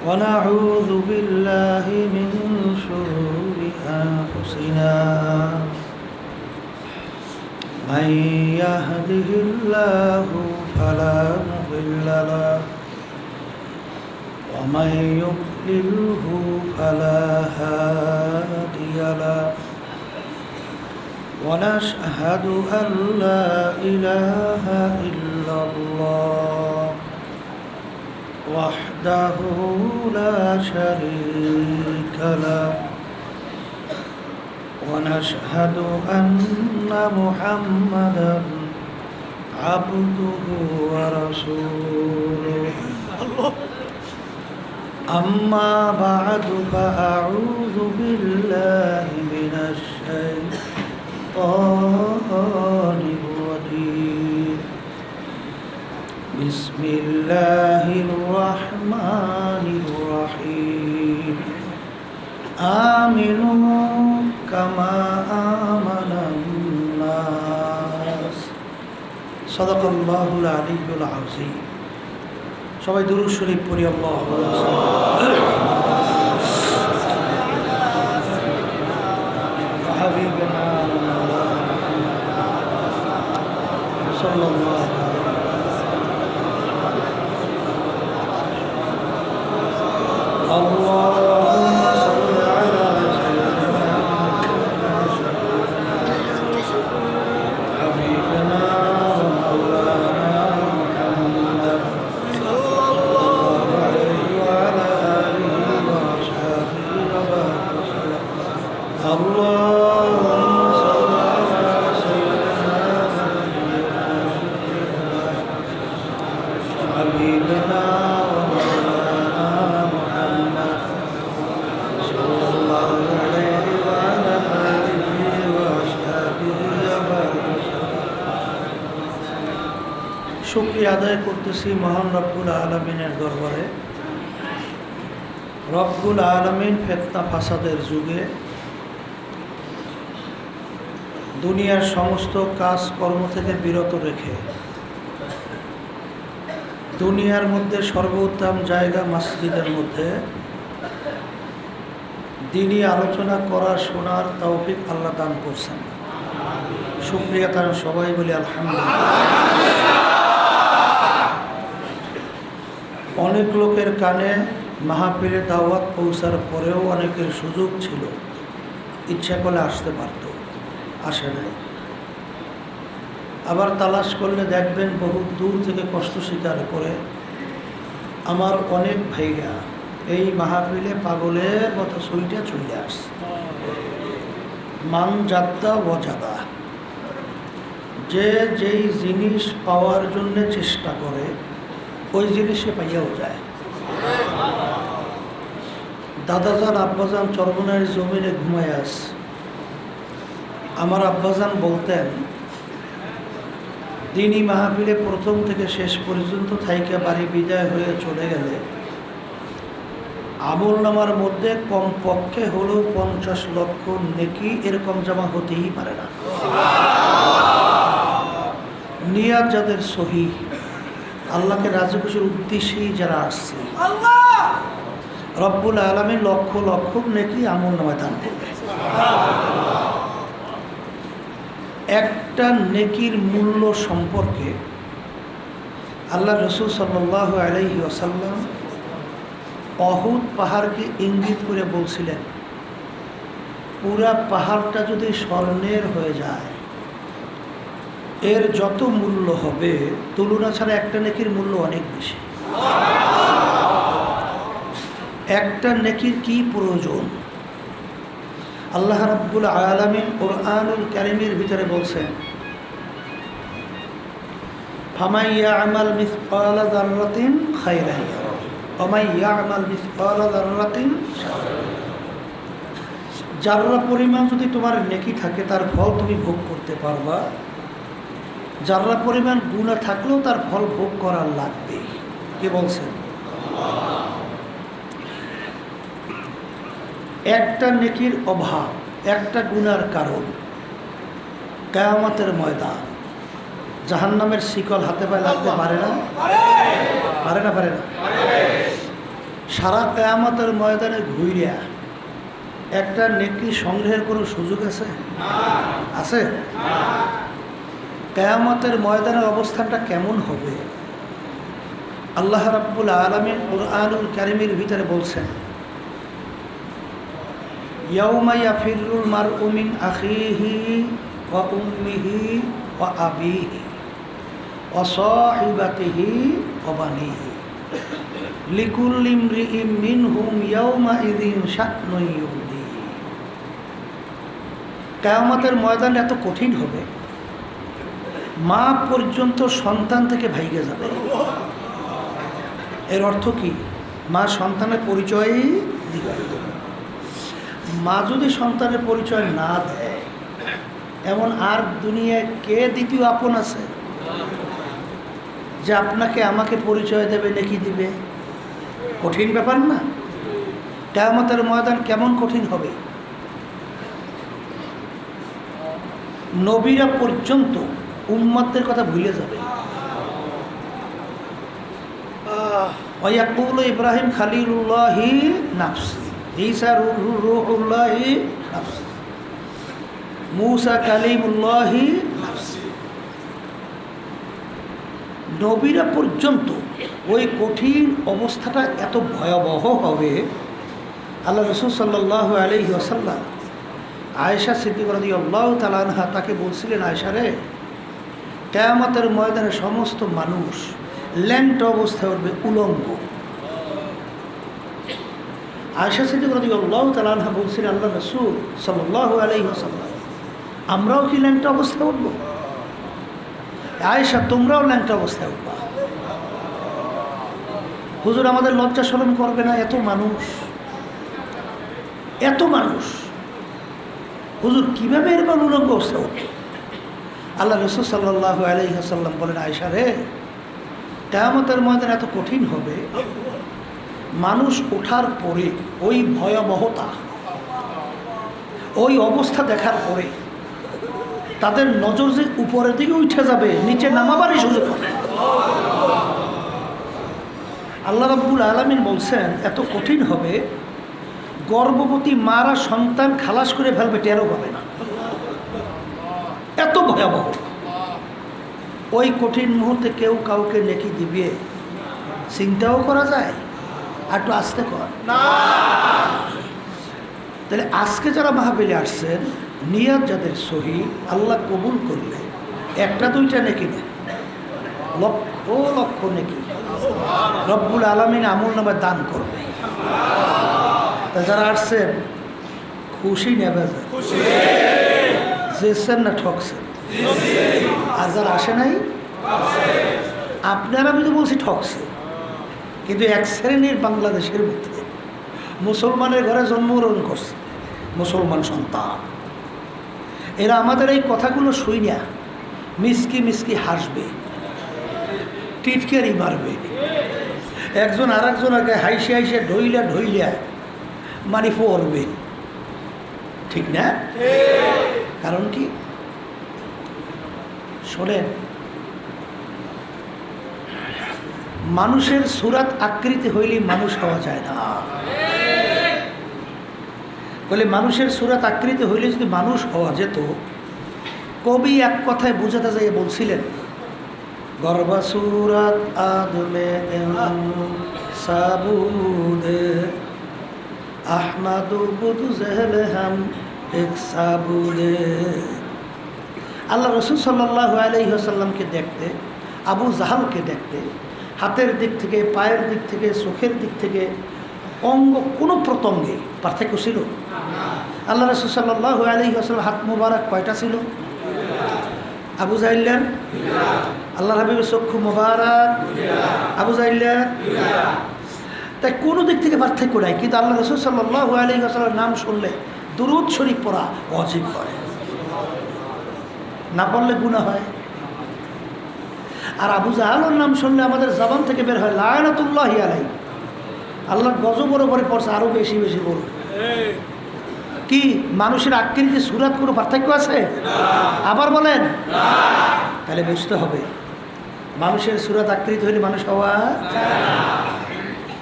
ونعوذ بالله من شرور أنفسنا من يهده الله فلا مضل له ومن يضلله فلا هادي له ونشهد أن لا إله إلا الله وحده لا شريك له ونشهد أن محمدا عبده ورسوله أما بعد فأعوذ بالله من الشيطان الرجيم بسم الله الرحمن الرحيم آمنوا كما آمن الناس صدق الله العلي العظيم সবাই দুরূদ শরীফ পড়ি আল্লাহু হাবিবানা সাল্লাল্লাহু اللهم صل على سيدنا حبيبنا ومولانا محمد صلى الله عليه وعلى آله وأصحابه وبارك وسلم اللهم صل على سيدنا حبيبنا শুকরিয়া আদায় করতেছি মহান রব্বুল আলামিনের দরবারে। রব্বুল আলামিন ফিতনা ফাসাদের যুগে দুনিয়ার সমস্ত কাজকর্ম থেকে বিরত রেখে দুনিয়ার মধ্যে সর্বোত্তম জায়গা মসজিদের মধ্যে দ্বীনি আলোচনা করার শোনার তৌফিক আল্লাহ দান করছেন। শুকরিয়া তার সবাই বলি আলহামদুলিল্লাহ। অনেক লোকের কানে মাহফিলে দাওয়াত পৌঁছার পরেও অনেকের সুযোগ ছিল, ইচ্ছা করলে আসতে পারত, আসে নাই। আবার তালাশ করলে দেখবেন বহু দূর থেকে কষ্ট স্বীকার করে আমার অনেক ভাইরা এই মাহফিলে পাগলের মতো সইটা চলে আসছে। মান জাদ্দা ওয়াজাদা, যে যেই জিনিস পাওয়ার জন্য চেষ্টা করে ওই জিনিসে পাইয়াও যায়। দাদাজান আব্বাজান চরমনের জমিনে ঘুমায় আস। আমার আব্বাজান বলতেন দ্বীনি মাহফিলে প্রথম থেকে শেষ পর্যন্ত থাইকা বাড়ি বিদায় হয়ে চলে গেলে আমল নামার মধ্যে কমপক্ষে হলেও 50 লক্ষ নেকি এরকম জমা হতেই পারে না। নিয়াত যাদের সহিহ, আল্লাহকে রাজি খুশির উদ্দেশ্যেই যারা আসছে, রব্বুল আলামিন লক্ষ লক্ষ নেকি আমল নামায় দান করবে। একটা নেকির মূল্য সম্পর্কে আল্লাহ রাসূল সাল্লাল্লাহু আলাইহি ওয়াসাল্লাম অহুদ পাহাড়কে ইঙ্গিত করে বলছিলেন, পুরা পাহাড়টা যদি স্বর্ণের হয়ে যায় এর যত মূল্য হবে তুলনা ছাড়া একটা নেকির মূল্য অনেক বেশি। একটা নেকির কি প্রয়োজন? আল্লাহ রাব্বুল আলামিন কুরআনুল কারীমের ভিতরে বলছেন, ফামান ইয়ামাল মিসকালা যাররাতিন খায়রান ইয়ারা ওয়া মান ইয়ামাল মিসকালা যাররাতিন শাররান। যাররা পরিমাণ যদি তোমার নেকি থাকে তার ফল তুমি ভোগ করতে পারবা, যাররা পরিমাণ গুনাহ থাকলেও তার ফল ভোগ করা লাগবে। কে বলছেন? একটা নেকির অভাব, একটা গুনার কারণ কিয়ামতের ময়দান জাহান্নামের শিকল হাতে পায়ে লাগতে পারে না? পারে না? সারা কিয়ামতের ময়দানে ঘুরিয়া একটা নেকি সংগ্রহের কোনো সুযোগ আছে? আছে? কিয়ামতের ময়দানের অবস্থানটা কেমন হবে? আল্লাহ রাব্বুল আলামিন কুরআনুল কারীমের ভিতরে বলছেন, ইয়াউমা ইয়াফিরুল মারউ মিন আখিহি ওয়া উম্মিহি ওয়া আবিহি ওয়া সাহিবাতিহি ওয়া বানিহি লিকুল্লি ইমরিইম মিনহুম ইয়াউমা ইযিন শা'নুন ইউগনি। কিয়ামতের ময়দান এত কঠিন হবে, মা পর্যন্ত সন্তান থেকে ভাইগে যাবে। এর অর্থ কি? মা সন্তানের পরিচয়ই দিবে। মা যদি সন্তানের পরিচয় না দেয়, এমন আর দুনিয়ায় কে দ্বিতীয় আপন আছে যে আপনাকে আমাকে পরিচয় দেবে, নেকি দিবে? কঠিন ব্যাপার না? কিয়ামতের ময়দান কেমন কঠিন হবে? নবীরা পর্যন্ত উম্মতদের কথা ভুলে যাবে। ওয়ায়াকুলু ইব্রাহিম খালিলুল্লাহি নাফসি, ঈসা রূহুল্লাহি নাফসি, মূসা কালিমুল্লাহি নাফসি। নবীরা পর্যন্ত ওই কঠিন অবস্থাটা এত ভয়াবহ হবে। আল্লাহ রাসূল সাল্লাল্লাহু আলাইহি ওয়াসাল্লাম আয়েশা সিদ্দিকা রাদিয়াল্লাহু তাআলা আনহা তাকে বলছিলেন, আয়েশা রে, কিয়ামতের ময়দানে সমস্ত মানুষ ল্যাংট অবস্থায় উঠবে, উলঙ্গ। আয়েশা সিদ্দিকা রাদিয়াল্লাহু তাআলা আনহা বলছিলেন, আল্লাহ রাসূল সাল্লাল্লাহু আলাইহি ওয়াসাল্লাম, আমরাও কি ল্যাংট অবস্থায় উঠব? আয়েশা, তোমরাও ল্যাংট অবস্থায় উঠবা। হুজুর, আমাদের লজ্জা শরম করবে না? এত মানুষ, এত মানুষ, হুজুর কীভাবে এরকম উলঙ্গ অবস্থা উঠবে? আল্লাহ রাসূল সাল্লাল্লাহু আলাইহি ওয়াসাল্লাম বলেন, আয়েশা রে, কিয়ামতের ময়দান এত কঠিন হবে, মানুষ ওঠার পরে ওই ভয়াবহতা, ওই অবস্থা দেখার পরে তাদের নজর যে উপরের দিকে উঠে যাবে, নিচে নামাবারই সুযোগ হবে। আল্লাহ রাব্বুল আলামিন বলছেন, এত কঠিন হবে, গর্ভবতী মারা সন্তান খালাস করে ফেলবে, টেরও পাবে না। এত ভয়াবহ। ওই কঠিন মুহূর্তে কেউ কাউকে নেকি দিবে, চিন্তাও করা যায়? আর একটু আস্তে কর না। তাহলে আজকে যারা মাহফিলে আসছেন, নিয়ত যাদের সহি, আল্লাহ কবুল করলে একটা দুইটা নেকি না, লক্ষ লক্ষ নেকি রব্বুল আলামিন আমল নামায় দান করবে। তা যারা আসছেন খুশি নেবে, যেছেন না ঠকছেন? আর যারা আসে নাই, আপনারা, আমি তো বলছি ঠকছে, কিন্তু এক শ্রেণীর বাংলাদেশের মধ্যে মুসলমানের ঘরে জন্মগ্রহণ করছে, মুসলমান সন্তান, এরা আমাদের এই কথাগুলো শুই না মিসকি মিসকি হাসবে, টিটকারি মারবে, একজন আর একজনকে হাইসে হাইসে ঢইলা ঢইলা মানি পড়বে, ঠিক না? কারণ কি? শোনেন, মানুষের সুরাত আকৃতি হইলে মানুষ হওয়া যায় না। বলে মানুষের সুরাত আকৃতি হইলে যদি মানুষ হওয়া যেত, কবি এক কথায় বুঝাতে যাই বলছিলেন, গর্বা সুরাত আদমে সাবুদে আহমাদু বুদু জেহলে হাম এক সাবুদে। আল্লাহ রাসূল সাল্লাল্লাহু আলাইহি ওয়াসাল্লামকে দেখতে, আবু জাহালকে দেখতে, হাতের দিক থেকে, পায়ের দিক থেকে, চোখের দিক থেকে, অঙ্গ কোনো প্রত্যঙ্গে পার্থক্য ছিল? আল্লাহ রাসূল সাল্লাল্লাহু আলাইহি ওয়াসাল্লাম হাত মোবারক কয়টা ছিল? আবু জাহিলের? আল্লাহ হাবিবের চক্ষু মোবারক আবু জাহিলের? তাই কোনো দিক থেকে পার্থক্য নাই, কিন্তু আল্লাহ রাসূল সাল্লাল্লাহু আলাইহি ওয়াসাল্লামের নাম শুনলে দুরূদ শরীফ পড়া ওয়াজিব হয়, না পড়লে গুনাহ হয়। আর আবু জাহালের নাম শুনলে আমাদের জবান থেকে বের হয় লায়নাতুল্লাহি আলাইহি, আল্লাহর গজবের উপরে পড়ছে, আরও বেশি বেশি বলুন। কি মানুষের আকৃতি সুরাত কোনো পার্থক্য আছে? আবার বলেন। তাহলে বুঝতে হবে মানুষের সুরাত আকৃতি হলে মানুষ হওয়া।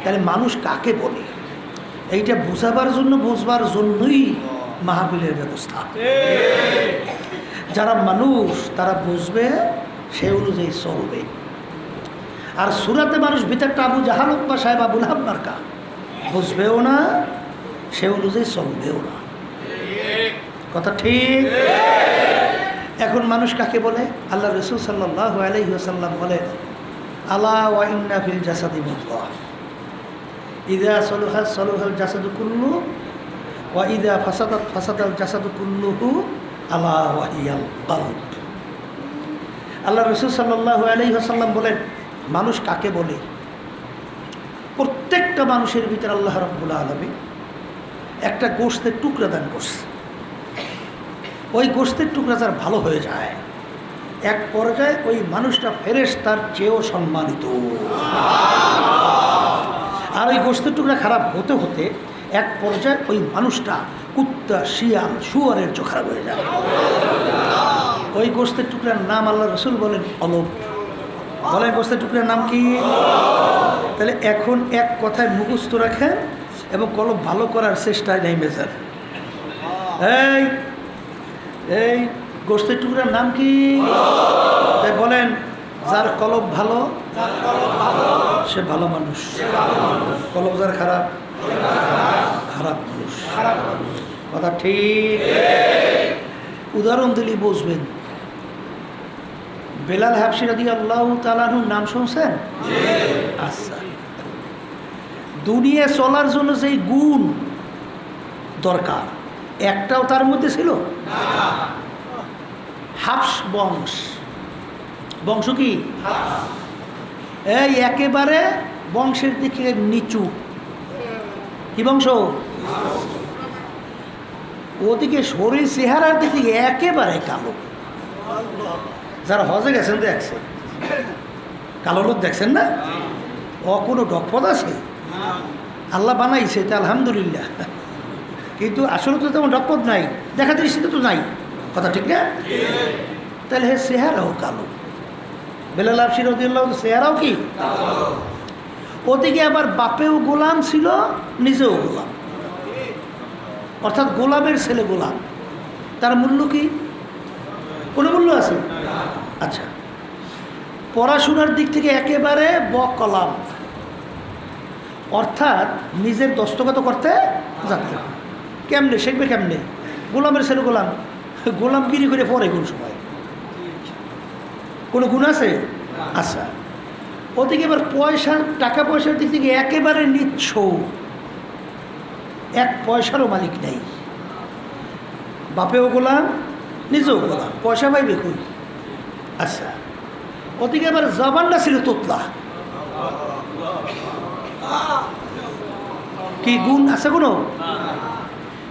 তাহলে মানুষ কাকে বলে এইটা বুঝাবার জন্য, বুঝবার জন্যই মাহফিলের ব্যবস্থা। যারা মানুষ তারা বুঝবে, সে অনুযায়ী চলবে। আর সুরাতে মানুষ ভিতরটা আবু জাহাল বা সাহেব আবুল হাব মার্কা, বুঝবেও না, সে অনুযায়ী চলবেও না। কথা ঠিক? এখন মানুষ কাকে বলে? আল্লাহ রাসূল সাল্লাল্লাহু আলাইহি ওয়াসাল্লাম বলেন, আলা ওয়া ইন্না ফিল জাসাদি মুদগাহ ইযা সালুহা সালুহাল জাসাদু কুল্লু ওয়া ইযা ফাসাদাত ফাসাদাল জাসাদু কুল্লুহু আলা ওয়া হিয়াল কলব। আল্লাহ রাসূল সাল্লাল্লাহু আলাইহি ওয়াসাল্লাম বলেন, মানুষ কাকে বলে? প্রত্যেকটা মানুষের ভিতরে আল্লাহ রাব্বুল আলামিন একটা গোশতের টুকরা দান করছে। ওই গোশতের টুকরা যার ভালো হয়ে যায়, এক পর্যায়ে ওই মানুষটা ফেরেশতার চেয়েও সম্মানিত। আর ওই গোশতের টুকরা খারাপ হতে হতে এক পর্যায়ে ওই মানুষটা কুত্তা, শিয়াল, শুয়োরের চেয়ে খারাপ হয়ে যায়। ওই গোশতের টুকরার নাম আল্লাহ রাসূল বলেন অলব। বলেন গোশতের টুকরার নাম কি? তাহলে এখন এক কথায় মুখস্থ রাখেন এবং কলব ভালো করার চেষ্টায় নেই মেজার। এই গোশতের টুকরার নাম কি? তাই বলেন, যার কলব ভালো সে ভালো মানুষ, কলব যার খারাপ খারাপ মানুষ। কথা ঠিক? উদাহরণ দিলেই বুঝবেন। বেলাল হাবশী রাদিয়াল্লাহু তাআলা আনহুর নাম শুনছেন? আচ্ছা, দুনিয়া চলার জন্য যেই গুণ দরকার একটাও তার মধ্যে ছিল না। হাবশ বংশ কি? এই একেবারে বংশের দিকে নিচু। কি বংশ? ওদিকে শরীর চেহারার দিক থেকে একেবারে কালো। যারা হজে গেছেন দেখছেন, কালো লোক দেখছেন না? ও কোনো ডকপদ আছে? আল্লাহ বানাইছে তা আলহামদুলিল্লাহ, কিন্তু আসলে তো তেমন ডকপদ নাই, দেখা দৃষ্টিতে তো নাই। কথা ঠিক না? তাহলে হে চেহারাও কালো। বেলাল হাবশী রাদিয়াল্লাহু তাআলা চেহারাও কি? ওদিকে আবার বাপেও গোলাম ছিল, নিজেও গোলাম, অর্থাৎ গোলামের ছেলে গোলাম। তার মূল্য কি? কোনো মূল্য আছে? আচ্ছা, পড়াশোনার দিক থেকে একেবারে বকলাম, অর্থাৎ নিজের দস্তখত করতে জানতে। কেমনে শিখবে? কেমনে? গোলামের ছেলে গোলাম, গোলামগিরি করে পড়ে কোন সময়? কোনো গুণ আছে? আচ্ছা, ওদিকে এবার টাকা পয়সার দিক থেকে একেবারে নিচ্ছ, এক পয়সারও মালিক নেই, বাপেও গোলাম, নিজেও গোলাম, পয়সা পাইবে কই? আচ্ছা, ওদিকে এবার জবানটা ছিল তোতলা। কি গুণ আছে কোনো?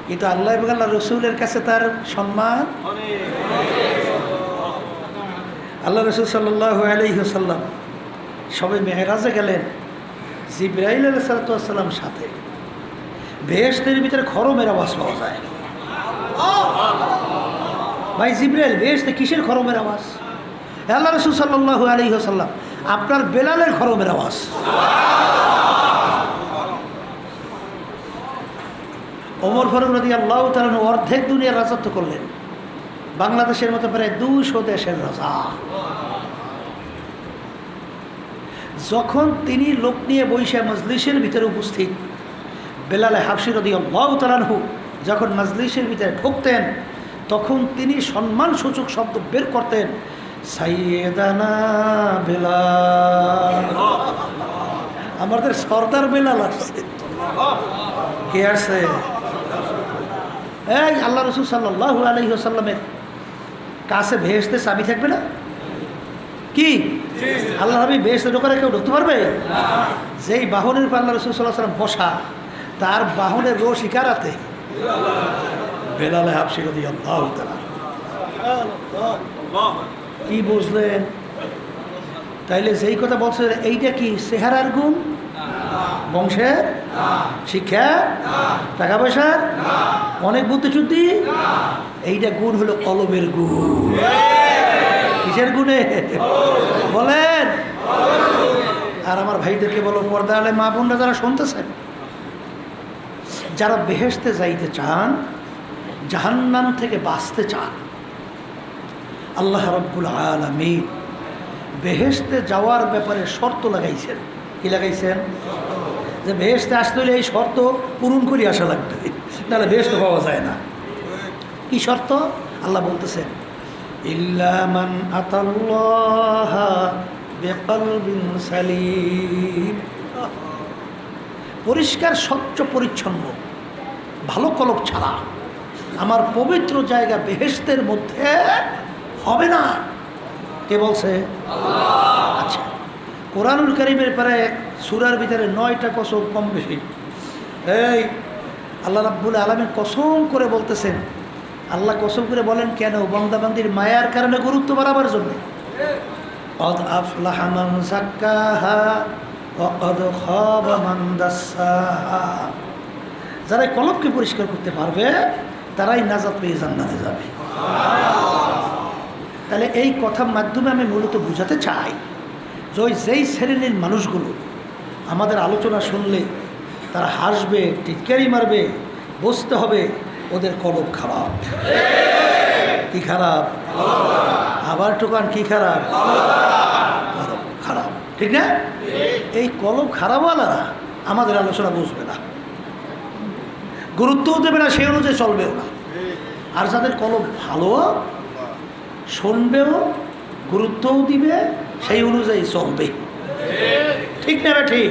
কিন্তু আল্লাহ এবং আল্লাহ রসুলের কাছে তার সম্মান। আল্লাহ রসুল সাল্লাল্লাহু আলাইহি ওয়াসাল্লাম সবে মেহরাজে গেলেন, জিবরাইল আলাইহিস সালাম সাথে। বেহেশতের ভিতরে খরমের আওয়াজ পাওয়া যায়। ভাই জিবরাইল, বেহেশতে কিসের খরমের আওয়াজ? আল্লাহ রসুল সাল্লাল্লাহু আলাইহি ওয়াসাল্লাম, আপনার বেলালের খরমের আওয়াজ। ওমর ফারুক রাদিয়াল্লাহু তাআলা অর্ধেক দুনিয়ার রাজত্ব করলেন, বাংলাদেশের মতো প্রায় 200 দেশের রাজা। যখন তিনি লোক নিয়ে বৈশা মজলিসের ভিতরে উপস্থিত, বেলাল হাবশী রাদিয়াল্লাহু তাআলা যখন মজলিসের ভিতরে ঢুকতেন, তখন তিনি সম্মানসূচক শব্দ বের করতেন, সাইয়েদানা বেলাল। আমাদের সর্দার বেলাল আসছে। কে আসছে? এই আল্লাহ রসুল সাল্লাল্লাহু আলাইহি ওয়াসাল্লামের কাছে বেহেশতে চাবি থাকবে না? কি আল্লাহ নবী বেহেশতে ঢোকারে কেউ ঢুকতে পারবে? যেই বাহনের উপর আল্লাহ রসুল সাল্লাল্লাহু আলাইহি ওয়াসাল্লাম বসা, তার বাহনের রশি কারাতে বেলাল হাবশী রাদিয়াল্লাহু তাআলা। কি বুঝলেন? তাইলে যেই কথা বলছে, এইটা কি চেহারার গুণ? বংশের? শিক্ষা? টাকা পয়সা? অনেক বুদ্ধি শুদ্ধি? এইটা গুণ হলো কলবের গুণ। কিসের গুণে? বলেন। আর আমার ভাইদেরকে বলো, পর্দা আলে মা বোনরা যারা শুনতেছেন, যারা বেহেশতে যাইতে চান, জাহান্নাম থেকে বাঁচতে চান, আল্লাহ রাব্বুল আলামিন বেহেশতে যাওয়ার ব্যাপারে শর্ত লাগাইছেন। কি লাগাইছেন? যে বেহেশতে আসতে হলে এই শর্ত পূরণ করে আসা লাগবে, তাহলে বেহেশতে পাওয়া যায় না। কি শর্ত? আল্লাহ বলতেছেন, ইল্লা মান আতাল্লাহ বিকলবিন সালিম। পরিষ্কার, স্বচ্ছ, পরিচ্ছন্ন, ভালো কলব ছাড়া আমার পবিত্র জায়গা বেহেশতের মধ্যে হবে না। কে বলছে? আচ্ছা, কোরআনুল কারীমের পরে সূরার ভিতরে 9টা কসম কম বেশি। এই আল্লাহ রাব্বুল আলামিন কসম করে বলতেছেন। আল্লাহ কসম করে বলেন কেন? বান্দাবান্দির মায়ার কারণে, গুরুত্ব বাড়াবার জন্য। কদ আফলাহা মান যাক্কাহা ওয়া কদ খাবা মান দাসসাহা। যারা কলবকে পরিষ্কার করতে পারবে তারাই নাজাত পেয়ে জান্নাতে যাবে। তাহলে এই কথার মাধ্যমে আমি মূলত বুঝাতে চাই যে যেই শ্রেণীর মানুষগুলো আমাদের আলোচনা শুনলে তারা হাসবে, টিটকারি মারবে, বুঝতে হবে ওদের কলব খারাপ। কি খারাপ? আবার টোকান, কি খারাপ? কলব খারাপ, ঠিক না? এই কলব খারাপওয়ালারা আমাদের আলোচনা বুঝবে না, গুরুত্বও দেবে না, সেই অনুযায়ী চলবেও না। আর যাদের কলব ভালো, শুনবেও, গুরুত্বও দিবে, সেই অনুযায়ী চলবে। ঠিক না? ঠিক।